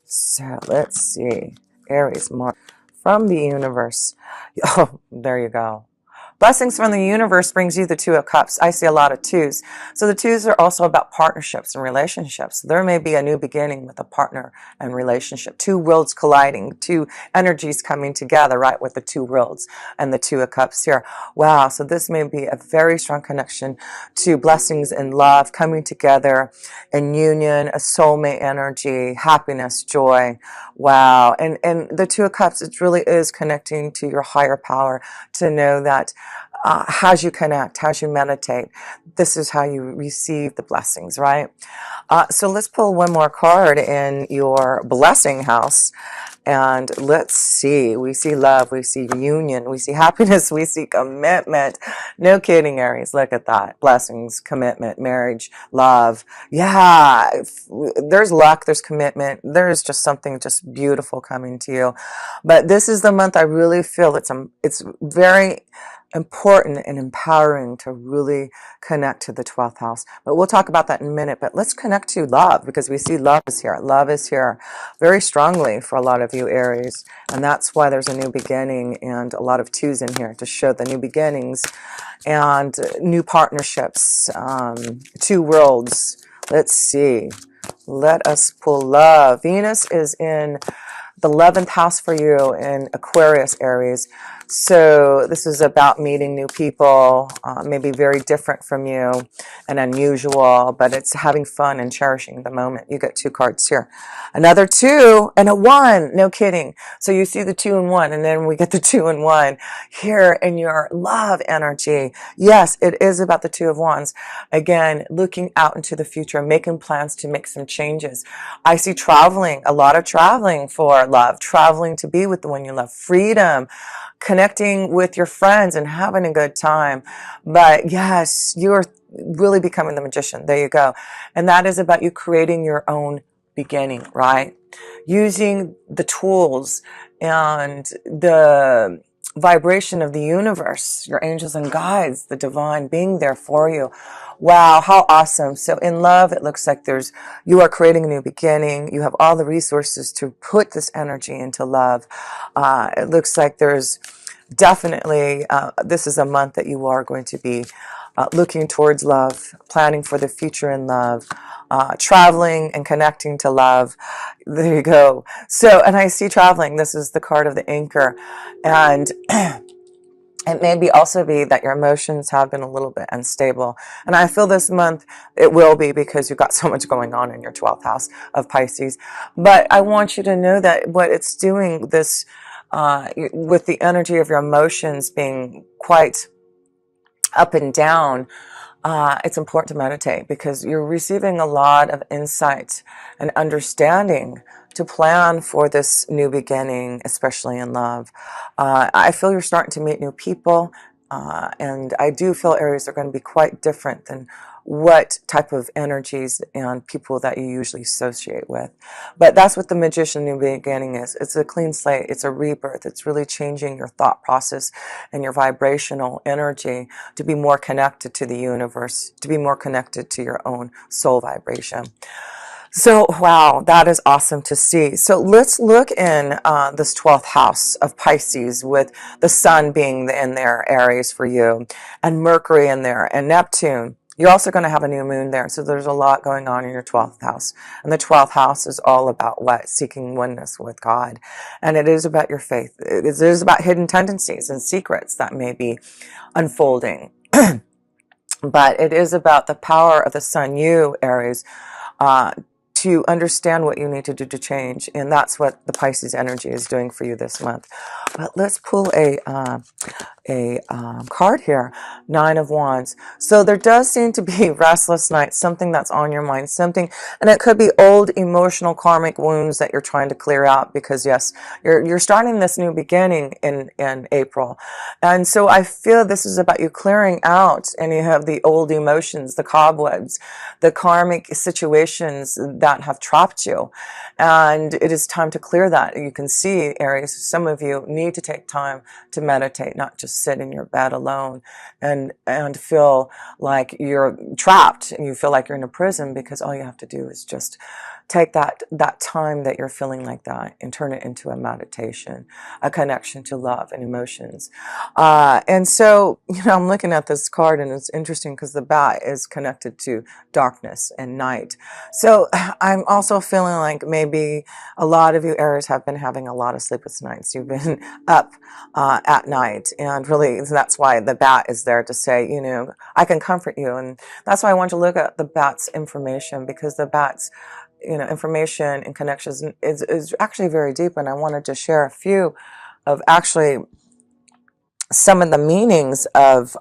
So let's see. Aries, Mars, from the universe. Oh, there you go. Blessings from the universe brings you the Two of Cups. I see a lot of twos. So the twos are also about partnerships and relationships. There may be a new beginning with a partner and relationship. Two worlds colliding, two energies coming together, right, with the two worlds and the Two of Cups here. Wow, so this may be a very strong connection to blessings and love coming together in union, a soulmate energy, happiness, joy. Wow. And the Two of Cups, it really is connecting to your higher power to know that as you connect, as you meditate, this is how you receive the blessings, right? So let's pull one more card in your blessing house. And let's see. We see love. We see union. We see happiness. We see commitment. No kidding, Aries. Look at that. Blessings, commitment, marriage, love. Yeah. There's luck. There's commitment. There's just something just beautiful coming to you. But this is the month I really feel it's very important and empowering to really connect to the 12th house. But we'll talk about that in a minute. But let's connect to love, because we see love is here. Love is here very strongly for a lot of you, Aries. And that's why there's a new beginning and a lot of twos in here to show the new beginnings and new partnerships. Two worlds. Let's see. Let us pull love. Venus is in the 11th house for you in Aquarius, Aries. So this is about meeting new people, maybe very different from you and unusual, but it's having fun and cherishing the moment. You get two cards here. Another two and a one. No kidding. So you see the 2 and 1, and then we get the 2 and 1 here in your love energy. Yes, it is about the 2 of Wands. Again, looking out into the future, making plans to make some changes. I see traveling, a lot of traveling for love, traveling to be with the one you love, freedom, connecting with your friends and having a good time. But yes, you're really becoming the magician. There you go. And that is about you creating your own beginning, right? Using the tools and the vibration of the universe, your angels and guides, the divine being there for you. Wow, how awesome. So in love, it looks like you are creating a new beginning. You have all the resources to put this energy into love. It looks like there's definitely, this is a month that you are going to be looking towards love, planning for the future in love, traveling and connecting to love. There you go. So, and I see traveling. This is the card of the anchor. And it may also be that your emotions have been a little bit unstable. And I feel this month it will be, because you've got so much going on in your 12th house of Pisces. But I want you to know that what it's doing this, with the energy of your emotions being quite up and down, it's important to meditate, because you're receiving a lot of insight and understanding to plan for this new beginning, especially in love. I feel you're starting to meet new people, and I do feel Aries are going to be quite different than what type of energies and people that you usually associate with. But that's what the magician new beginning is. It's a clean slate. It's a rebirth. It's really changing your thought process and your vibrational energy to be more connected to the universe, to be more connected to your own soul vibration. So, wow, that is awesome to see. So let's look in this 12th house of Pisces, with the sun being in there, Aries, for you, and Mercury in there, and Neptune. You're also going to have a new moon there. So there's a lot going on in your 12th house. And the 12th house is all about what? Seeking oneness with God. And it is about your faith. It is about hidden tendencies and secrets that may be unfolding. But it is about the power of the sun, you, Aries, to understand what you need to do to change. And that's what the Pisces energy is doing for you this month. But let's pull a card here, 9 of Wands. So there does seem to be restless nights, something that's on your mind, something, and it could be old emotional karmic wounds that you're trying to clear out, because yes, you're starting this new beginning in April. And so I feel this is about you clearing out, and you have the old emotions, the cobwebs, the karmic situations that have trapped you. And it is time to clear that. You can see, Aries, some of you need to take time to meditate, not just sit in your bed alone and feel like you're trapped and you feel like you're in a prison, because all you have to do is just take that time that you're feeling like that and turn it into a meditation, a connection to love and emotions. And so, I'm looking at this card, and it's interesting because the bat is connected to darkness and night. So I'm also feeling like maybe a lot of you Aries have been having a lot of sleepless nights. You've been up at night, and really that's why the bat is there to say, I can comfort you. And that's why I want to look at the bat's information, because the bat's information and connections is actually very deep. And I wanted to share a few of actually some of the meanings of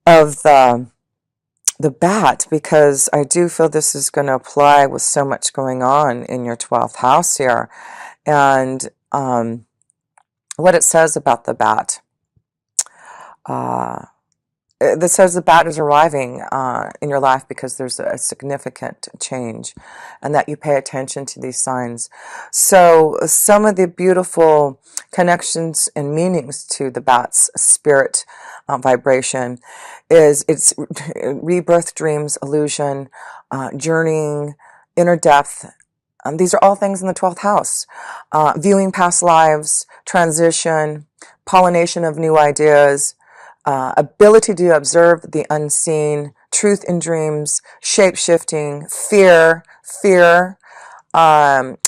of the bat, because I do feel this is going to apply with so much going on in your 12th house here. And what it says about the bat. This says the bat is arriving in your life because there's a significant change, and that you pay attention to these signs. So some of the beautiful connections and meanings to the bat's spirit vibration is its rebirth, dreams, illusion, journeying, inner depth. These are all things in the 12th house. Viewing past lives, transition, pollination of new ideas, ability to observe the unseen, truth in dreams, shape-shifting, fear,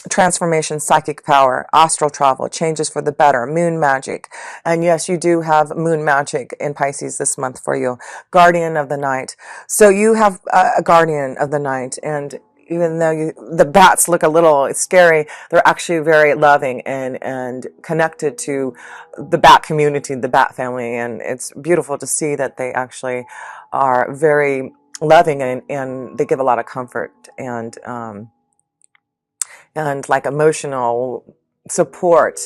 transformation, psychic power, astral travel, changes for the better, moon magic. And yes, you do have moon magic in Pisces this month for you. Guardian of the night. So you have a guardian of the night, and even though the bats look a little scary, they're actually very loving and connected to the bat community, the bat family. And it's beautiful to see that they actually are very loving, and they give a lot of comfort and like emotional support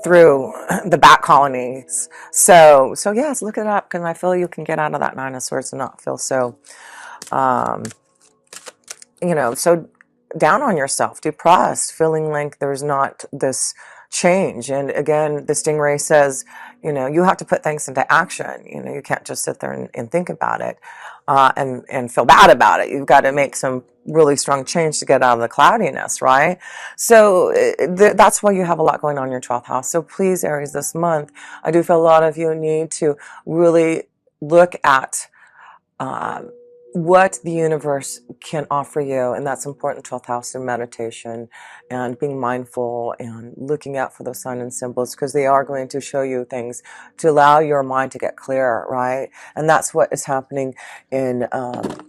through the bat colonies. So yes, look it up, because I feel you can get out of that Nine of Swords and not feel so so down on yourself, depressed, feeling like there's not this change. And again, the stingray says, you have to put things into action. You can't just sit there and think about it and feel bad about it. You've got to make some really strong change to get out of the cloudiness, right? So that's why you have a lot going on in your 12th house. So please, Aries, this month, I do feel a lot of you need to really look at what the universe can offer you, and that's important. 12th house in meditation and being mindful and looking out for those signs and symbols, because they are going to show you things to allow your mind to get clear, right? And that's what is happening in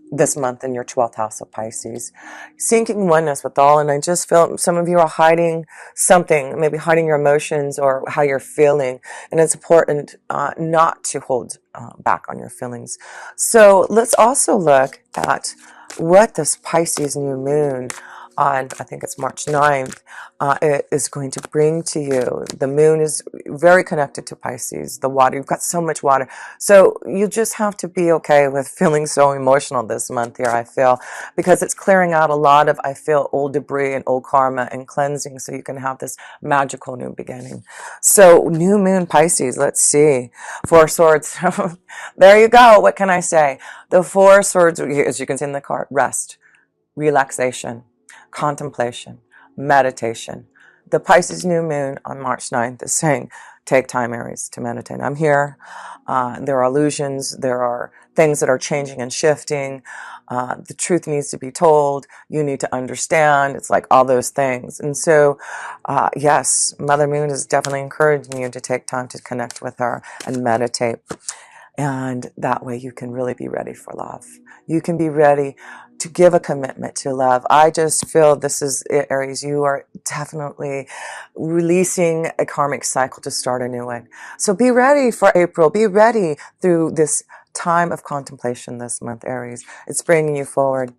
this month in your 12th house of Pisces. Seeking oneness with all, and I just feel some of you are hiding something, maybe hiding your emotions or how you're feeling, and it's important not to hold back on your feelings. So let's also look at what this Pisces new moon on, I think it's March 9th, it is going to bring to you. The moon is very connected to Pisces, the water. You've got so much water. So you just have to be okay with feeling so emotional this month here, I feel, because it's clearing out a lot of, I feel, old debris and old karma and cleansing, so you can have this magical new beginning. So new moon Pisces, let's see. Four Swords. There you go. What can I say? The Four Swords, as you can see in the card, rest, relaxation, contemplation, meditation. The Pisces new moon on March 9th is saying, take time, Aries, to meditate. I'm here. There are illusions. There are things that are changing and shifting. The truth needs to be told. You need to understand. It's like all those things. And so, yes, Mother Moon is definitely encouraging you to take time to connect with her and meditate. And that way you can really be ready for love. You can be ready to give a commitment to love. I just feel this is it, Aries. You are definitely releasing a karmic cycle to start a new one. So be ready for April. Be ready through this time of contemplation this month, Aries. It's bringing you forward,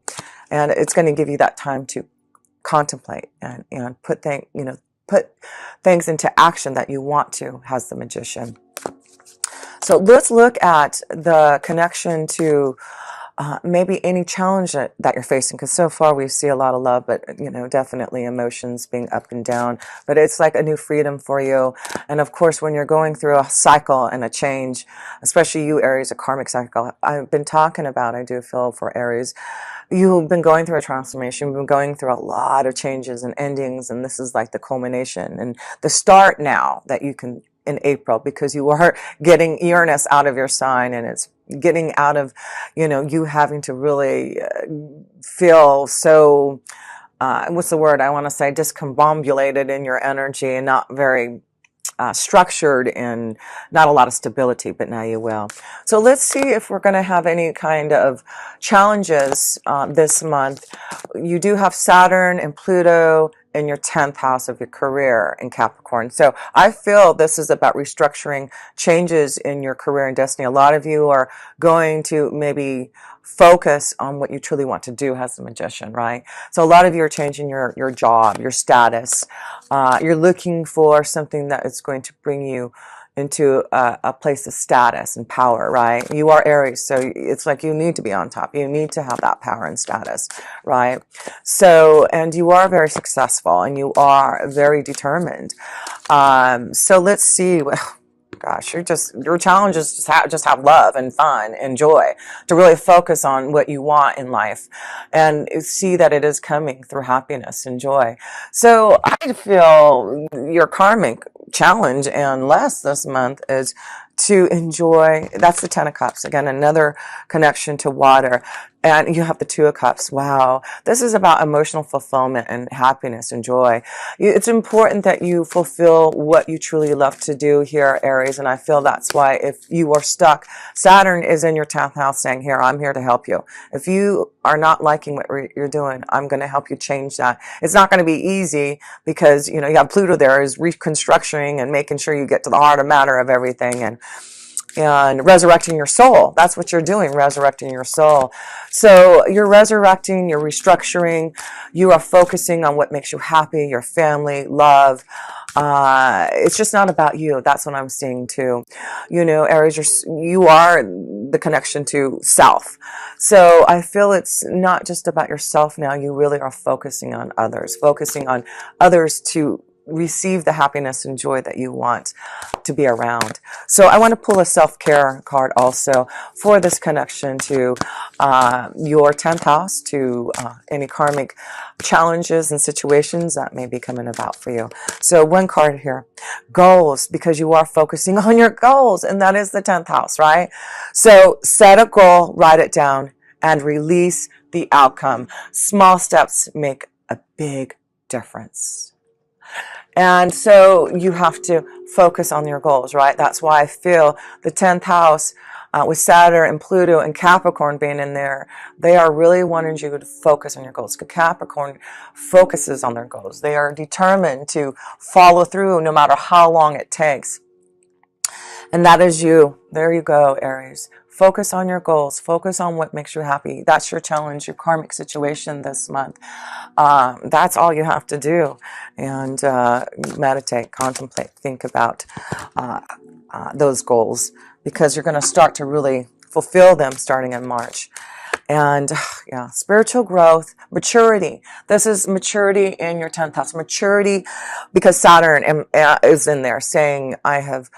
and it's going to give you that time to contemplate and put things into action that you want to, as the Magician. So let's look at the connection to maybe any challenge that you're facing, because so far we see a lot of love, but definitely emotions being up and down. But it's like a new freedom for you. And of course, when you're going through a cycle and a change, especially you Aries, a karmic cycle, I've been talking about, I do feel for Aries, you've been going through a transformation. You've been going through a lot of changes and endings, and this is like the culmination and the start now that you can in April, because you are getting Uranus out of your sign, and it's getting out of, you having to really feel so, what's the word I want to say, discombobulated in your energy and not very structured and not a lot of stability, but now you will. So let's see if we're going to have any kind of challenges this month. You do have Saturn and Pluto in your 10th house of your career in Capricorn. So I feel this is about restructuring changes in your career and destiny. A lot of you are going to maybe focus on what you truly want to do as a magician, right? So a lot of you are changing your job, your status. You're looking for something that is going to bring you into a place of status and power, right? You are Aries, so it's like you need to be on top. You need to have that power and status, right? So, and you are very successful and you are very determined. So let's see. Gosh, your challenge is just have love and fun and joy, to really focus on what you want in life and see that it is coming through happiness and joy. So I feel your karmic challenge and less this month is to enjoy. That's the 10 of Cups. Again, another connection to water. And you have the 2 of Cups. Wow. This is about emotional fulfillment and happiness and joy. It's important that you fulfill what you truly love to do here, Aries. And I feel that's why if you are stuck, Saturn is in your 10th house saying, here, I'm here to help you. If you are not liking what you're doing, I'm going to help you change that. It's not going to be easy because, you have Pluto there is reconstructing and making sure you get to the heart of matter of everything and resurrecting your soul. That's what you're doing, resurrecting your soul. So you're resurrecting, you're restructuring, you are focusing on what makes you happy, your family, love. It's just not about you. That's what I'm seeing too. Aries, you are the connection to self. So I feel it's not just about yourself now. You really are focusing on others to receive the happiness and joy that you want to be around. So I want to pull a self-care card also for this connection to your 10th house, to any karmic challenges and situations that may be coming about for you. So one card here, goals, because you are focusing on your goals, and that is the 10th house, right? So set a goal, write it down, and release the outcome. Small steps make a big difference. And so you have to focus on your goals, right? That's why I feel the 10th house with Saturn and Pluto and Capricorn being in there, they are really wanting you to focus on your goals. Capricorn focuses on their goals. They are determined to follow through no matter how long it takes. And that is you. There you go, Aries. Focus on your goals. Focus on what makes you happy. That's your challenge, your karmic situation this month. That's all you have to do. And meditate, contemplate, think about those goals, because you're going to start to really fulfill them starting in March. And yeah, spiritual growth, maturity. This is maturity in your 10th house. Maturity, because Saturn is in there saying, I have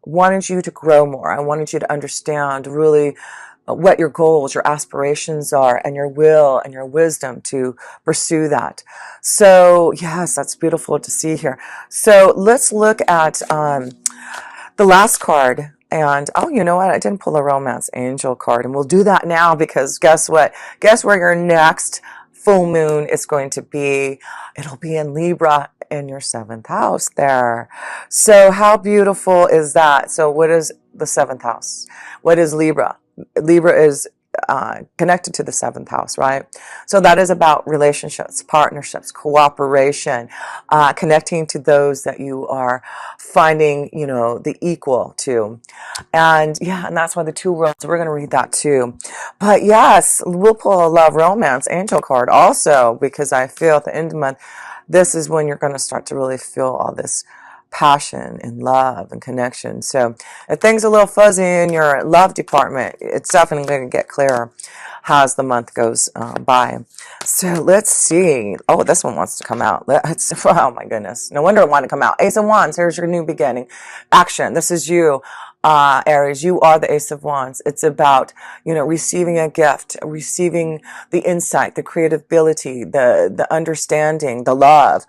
wanted you to grow more. I wanted you to understand really what your goals, your aspirations are, and your will and your wisdom to pursue that. So yes, that's beautiful to see here. So let's look at the last card. And oh, you know what? I didn't pull a romance angel card, and we'll do that now, because guess what? Guess where your next full moon is going to be? It'll be in Libra, in your 7th house there. So how beautiful is that? So what is the 7th house? What is Libra? Libra is connected to the 7th house, right? So that is about relationships, partnerships, cooperation, connecting to those that you are finding, the equal to. And yeah, and that's why the 2 worlds, we're going to read that too. But yes, we'll pull a love romance angel card also, because I feel at the end of the month, this is when you're going to start to really feel all this passion and love and connection. So if things are a little fuzzy in your love department, it's definitely going to get clearer as the month goes by. So let's see. Oh, this one wants to come out. Oh my goodness. No wonder it wanted to come out. Ace of Wands. Here's your new beginning. Action. This is you. Aries, you are the Ace of Wands. It's about, receiving a gift, receiving the insight, the creativity, the understanding, the love.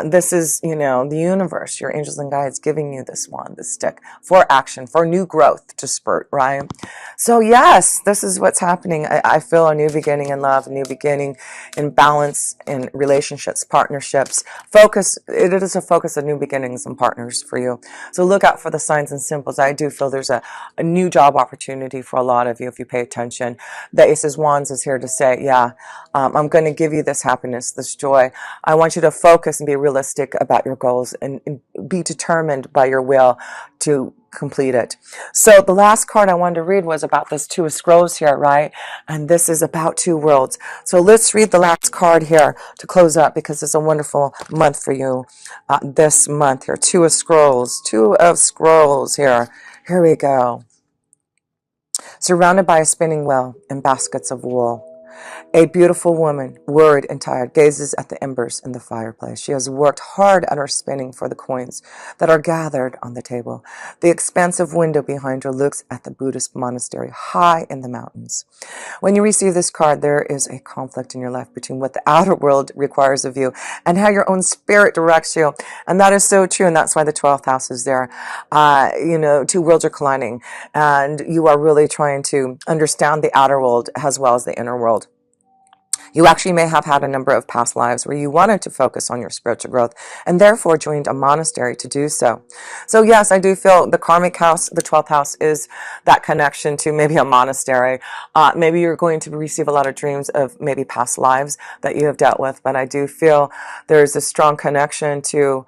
This is, the universe, your angels and guides giving you this wand, this stick for action, for new growth to spurt, right? So yes, this is what's happening. I feel a new beginning in love, a new beginning in balance, in relationships, partnerships. It is a focus of new beginnings and partners for you. So look out for the signs and symbols. I do feel there's a new job opportunity for a lot of you if you pay attention. The Ace of Wands is here to say, yeah, I'm going to give you this happiness, this joy. I want you to focus and be realistic about your goals and be determined by your will to complete it. So the last card I wanted to read was about this Two of Scrolls here, right? And this is about two worlds. So let's read the last card here to close up, because it's a wonderful month for you this month here. Two of Scrolls here. Here we go. Surrounded by a spinning wheel and baskets of wool, a beautiful woman, worried and tired, gazes at the embers in the fireplace. She has worked hard at her spinning for the coins that are gathered on the table. The expansive window behind her looks at the Buddhist monastery high in the mountains. When you receive this card, there is a conflict in your life between what the outer world requires of you and how your own spirit directs you. And that is so true, and that's why the 12th house is there. Two worlds are colliding, and you are really trying to understand the outer world as well as the inner world. You actually may have had a number of past lives where you wanted to focus on your spiritual growth and therefore joined a monastery to do so. So yes, I do feel the karmic house, the 12th house, is that connection to maybe a monastery. Maybe you're going to receive a lot of dreams of maybe past lives that you have dealt with, but I do feel there's a strong connection to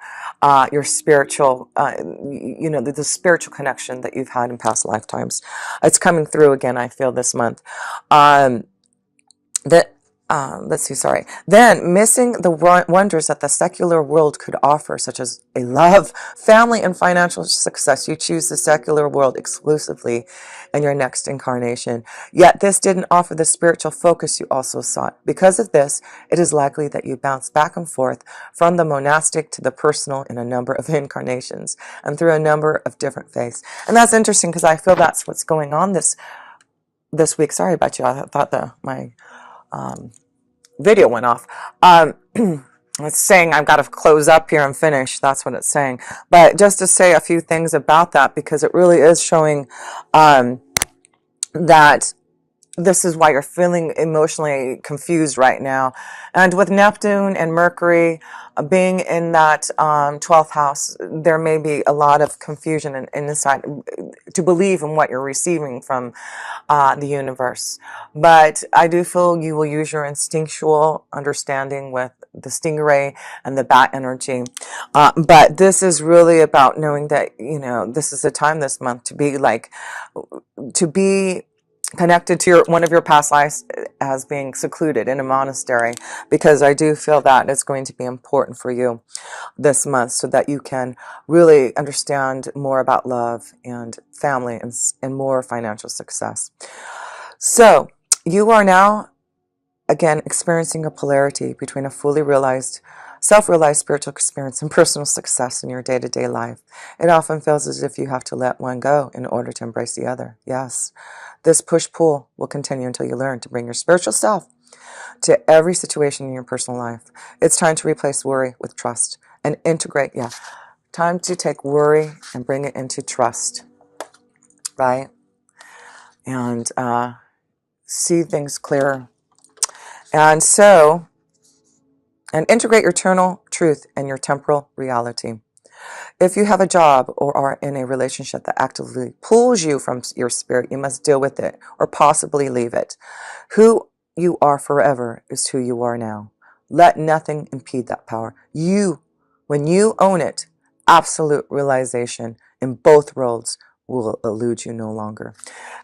your spiritual, the spiritual connection that you've had in past lifetimes. It's coming through again, I feel, this month. Then missing the wonders that the secular world could offer, such as a love, family, and financial success. You choose the secular world exclusively in your next incarnation. Yet this didn't offer the spiritual focus you also sought. Because of this, it is likely that you bounce back and forth from the monastic to the personal in a number of incarnations and through a number of different faiths. And that's interesting, because I feel that's what's going on this week. Sorry about you. I thought my video went off. It's saying I've got to close up here and finish. That's what it's saying. But just to say a few things about that, because it really is showing that this is why you're feeling emotionally confused right now. And with Neptune and Mercury being in that 12th house, there may be a lot of confusion and insight to believe in what you're receiving from the universe. But I do feel you will use your instinctual understanding with the stingray and the bat energy. But this is really about knowing that, this is a time this month to be connected to one of your past lives as being secluded in a monastery, because I do feel that it's going to be important for you this month so that you can really understand more about love and family and more financial success. So you are now again experiencing a polarity between a fully realized, self-realized spiritual experience and personal success in your day-to-day life. It often feels as if you have to let one go in order to embrace the other. Yes, this push-pull will continue until you learn to bring your spiritual self to every situation in your personal life. It's time to replace worry with trust and integrate. Yeah, time to take worry and bring it into trust, right? And see things clearer. And integrate your eternal truth and your temporal reality. If you have a job or are in a relationship that actively pulls you from your spirit, you must deal with it or possibly leave it. Who you are forever is who you are now. Let nothing impede that power. When you own it, absolute realization in both worlds will elude you no longer.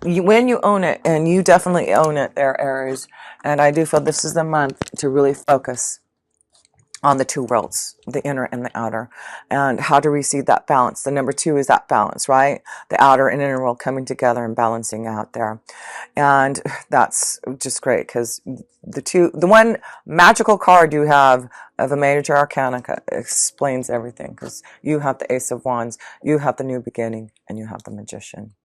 When you own it, and you definitely own it there, Aries, and I do feel this is the month to really focus on the two worlds, the inner and the outer, and how to receive that balance. The number 2 is that balance, right? The outer and inner world coming together and balancing out there. And that's just great because the one magical card you have of a major arcana explains everything, because you have the Ace of Wands, you have the new beginning, and you have the Magician.